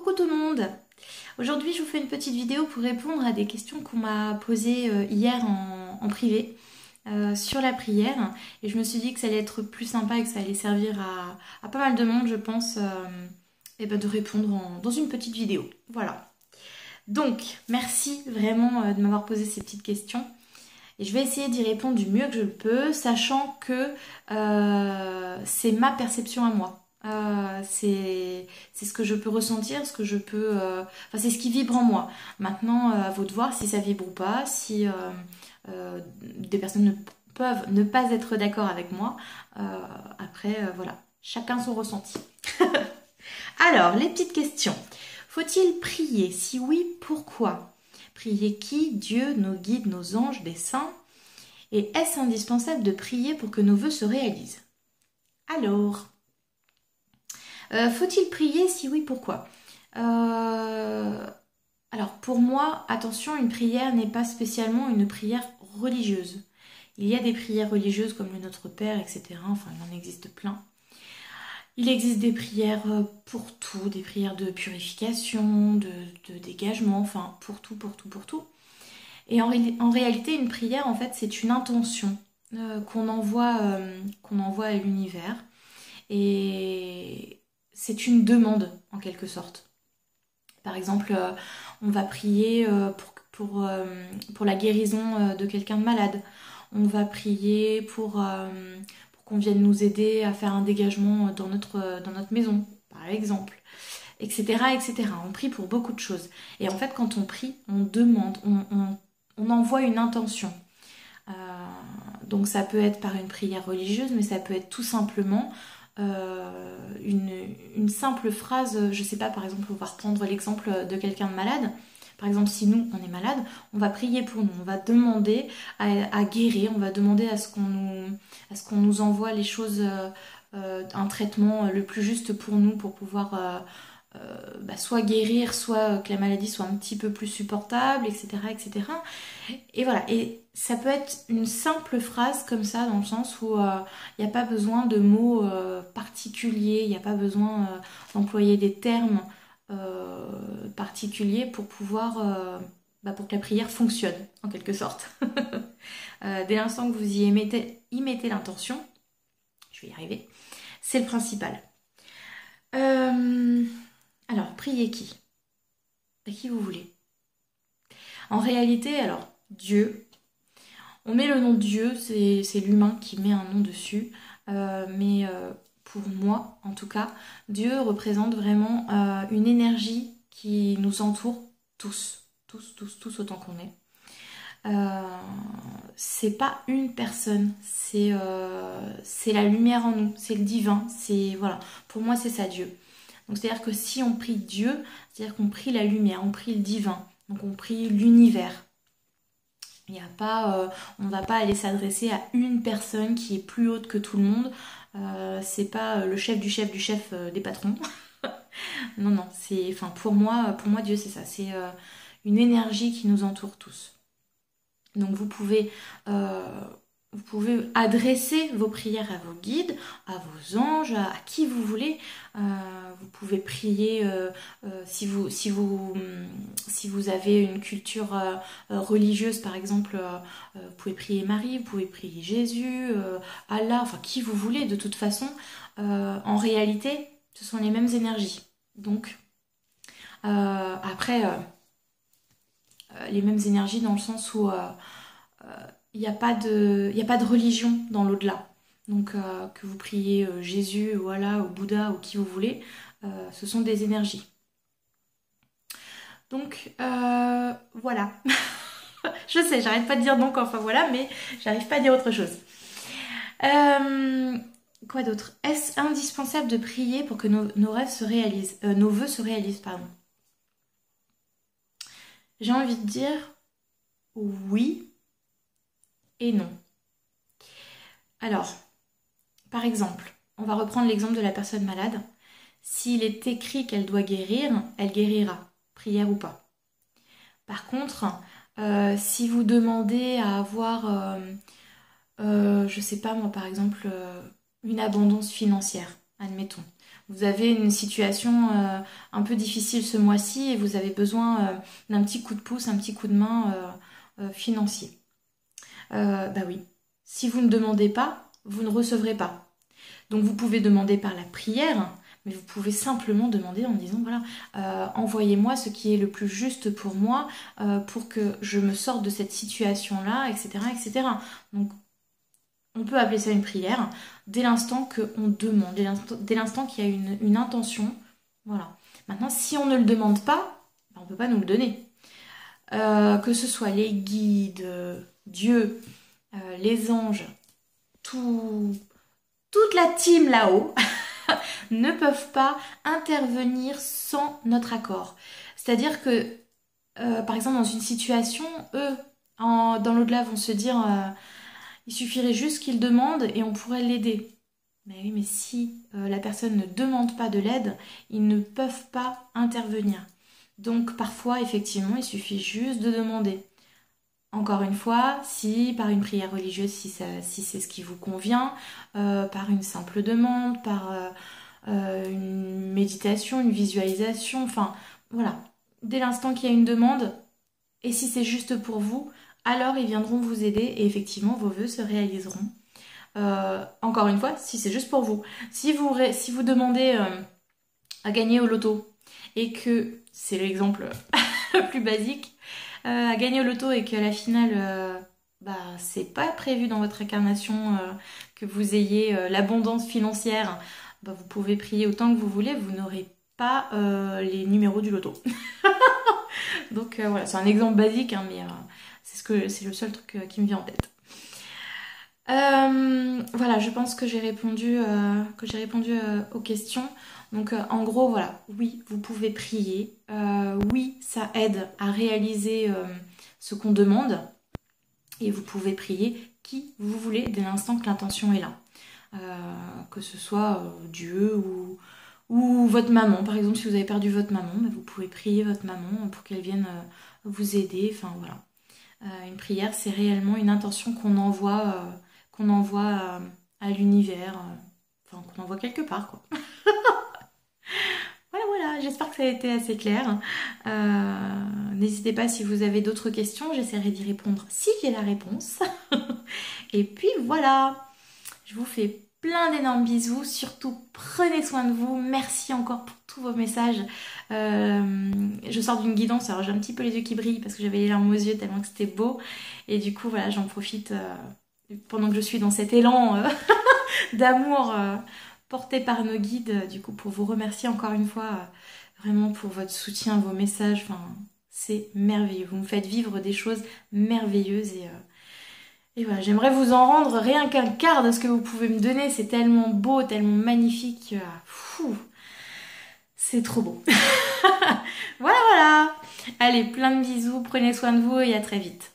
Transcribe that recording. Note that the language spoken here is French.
Coucou tout le monde! Aujourd'hui je vous fais une petite vidéo pour répondre à des questions qu'on m'a posées hier en privé sur la prière et je me suis dit que ça allait être plus sympa et que ça allait servir à pas mal de monde je pense de répondre dans une petite vidéo. Voilà. Donc merci vraiment de m'avoir posé ces petites questions et je vais essayer d'y répondre du mieux que je le peux sachant que c'est ma perception à moi. C'est ce que je peux ressentir, ce que je peux, enfin c'est ce qui vibre en moi. Maintenant, à vous de voir si ça vibre ou pas, si des personnes peuvent ne pas être d'accord avec moi. Voilà, chacun son ressenti. Alors, les petites questions. Faut-il prier? Si oui, pourquoi? Prier qui? Dieu, nos guides, nos anges, des saints? Et est-ce indispensable de prier pour que nos vœux se réalisent? Alors... faut-il prier? Si oui, pourquoi? Alors pour moi, attention, une prière n'est pas spécialement une prière religieuse. Il y a des prières religieuses comme le Notre Père, etc. Enfin, il en existe plein. Il existe des prières pour tout, des prières de purification, de dégagement, enfin pour tout, pour tout, pour tout. Et en réalité, une prière, en fait, c'est une intention qu'on envoie à l'univers. Et c'est une demande en quelque sorte. Par exemple, on va prier pour la guérison de quelqu'un de malade. On va prier pour qu'on vienne nous aider à faire un dégagement dans notre maison, par exemple, etc., etc. On prie pour beaucoup de choses. Et en fait, quand on prie, on demande, on envoie une intention. Donc ça peut être par une prière religieuse, mais ça peut être tout simplement une simple phrase, je sais pas, par exemple, on va reprendre l'exemple de quelqu'un de malade. Par exemple, si nous, on est malade, on va prier pour nous, on va demander à guérir, on va demander à ce qu'on nous envoie les choses, un traitement le plus juste pour nous, pour pouvoir soit guérir, soit que la maladie soit un petit peu plus supportable, etc., etc. Et voilà, et ça peut être une simple phrase comme ça, dans le sens où il n'y a pas besoin de mots particuliers, il n'y a pas besoin d'employer des termes particuliers pour pouvoir, pour que la prière fonctionne, en quelque sorte. Dès l'instant que vous y mettez l'intention, je vais y arriver, c'est le principal. Alors, priez qui? À qui vous voulez. En réalité, alors, Dieu, on met le nom de Dieu, c'est l'humain qui met un nom dessus, mais pour moi, en tout cas, Dieu représente vraiment une énergie qui nous entoure tous autant qu'on est. C'est pas une personne, c'est la lumière en nous, c'est le divin, voilà. Pour moi, c'est ça Dieu. Donc c'est-à-dire que si on prie Dieu, c'est-à-dire qu'on prie la lumière, on prie le divin, donc on prie l'univers. Il y a pas, on ne va pas aller s'adresser à une personne qui est plus haute que tout le monde. C'est pas le chef du chef du chef des patrons. Non, non, pour moi Dieu c'est ça, c'est une énergie qui nous entoure tous. Donc vous pouvez adresser vos prières à vos guides, à vos anges, à qui vous voulez. Vous pouvez prier si vous avez une culture religieuse, par exemple, vous pouvez prier Marie, vous pouvez prier Jésus, Allah, enfin qui vous voulez. De toute façon, en réalité, ce sont les mêmes énergies. Donc, après, les mêmes énergies dans le sens où il n'y a pas de religion dans l'au-delà. Donc que vous priez Jésus ou Allah ou Bouddha ou qui vous voulez, ce sont des énergies. Donc voilà. Je sais, j'arrête pas de dire donc, enfin voilà, mais j'arrive pas à dire autre chose. Quoi d'autre? Est-ce indispensable de prier pour que nos rêves se réalisent, nos vœux se réalisent, pardon? J'ai envie de dire oui et non. Alors, par exemple, on va reprendre l'exemple de la personne malade. S'il est écrit qu'elle doit guérir, elle guérira, prière ou pas. Par contre, si vous demandez à avoir, je sais pas moi par exemple, une abondance financière, admettons. Vous avez une situation un peu difficile ce mois-ci et vous avez besoin d'un petit coup de pouce, un petit coup de main financier. Bah oui, si vous ne demandez pas, vous ne recevrez pas. Donc vous pouvez demander par la prière, mais vous pouvez simplement demander en disant voilà, envoyez-moi ce qui est le plus juste pour moi, pour que je me sorte de cette situation-là, etc., etc. Donc on peut appeler ça une prière dès l'instant qu'on demande, dès l'instant qu'il y a une intention. Voilà. Maintenant, si on ne le demande pas, on ne peut pas nous le donner. Que ce soit les guides, Dieu, les anges, toute la team là-haut ne peuvent pas intervenir sans notre accord. C'est-à-dire que, par exemple, dans une situation, eux, dans l'au-delà, vont se dire il suffirait juste qu'ils demandent et on pourrait l'aider. Mais oui, mais si la personne ne demande pas de l'aide, ils ne peuvent pas intervenir. Donc parfois, effectivement, il suffit juste de demander. Encore une fois, si par une prière religieuse, si c'est ce qui vous convient, par une simple demande, par une méditation, une visualisation, enfin voilà. Dès l'instant qu'il y a une demande, et si c'est juste pour vous, alors ils viendront vous aider et effectivement vos vœux se réaliseront. Encore une fois, si c'est juste pour vous. Si vous demandez à gagner au loto et que, c'est l'exemple le plus basique, à gagner au loto et qu'à la finale, c'est pas prévu dans votre incarnation que vous ayez l'abondance financière, vous pouvez prier autant que vous voulez, vous n'aurez pas les numéros du loto. Donc voilà, c'est un exemple basique, hein, mais c'est le seul truc qui me vient en tête. Voilà, je pense que j'ai répondu, aux questions. Donc en gros, voilà, oui, vous pouvez prier. Oui, ça aide à réaliser ce qu'on demande. Et vous pouvez prier qui vous voulez dès l'instant que l'intention est là. Que ce soit Dieu ou votre maman. Par exemple, si vous avez perdu votre maman, vous pouvez prier votre maman pour qu'elle vienne vous aider. Enfin voilà. Une prière, c'est réellement une intention qu'on envoie à l'univers, qu'on envoie quelque part, quoi. Voilà, j'espère que ça a été assez clair. N'hésitez pas si vous avez d'autres questions, j'essaierai d'y répondre si j'ai la réponse. Et puis voilà, je vous fais plein d'énormes bisous, surtout prenez soin de vous, merci encore pour tous vos messages. Je sors d'une guidance, alors j'ai un petit peu les yeux qui brillent parce que j'avais les larmes aux yeux tellement que c'était beau. Et du coup voilà, j'en profite pendant que je suis dans cet élan d'amour porté par nos guides, du coup pour vous remercier encore une fois vraiment pour votre soutien, vos messages, enfin c'est merveilleux, vous me faites vivre des choses merveilleuses et voilà, j'aimerais vous en rendre rien qu'un quart de ce que vous pouvez me donner, c'est tellement beau, tellement magnifique, c'est trop beau. Voilà, allez, plein de bisous, prenez soin de vous et à très vite.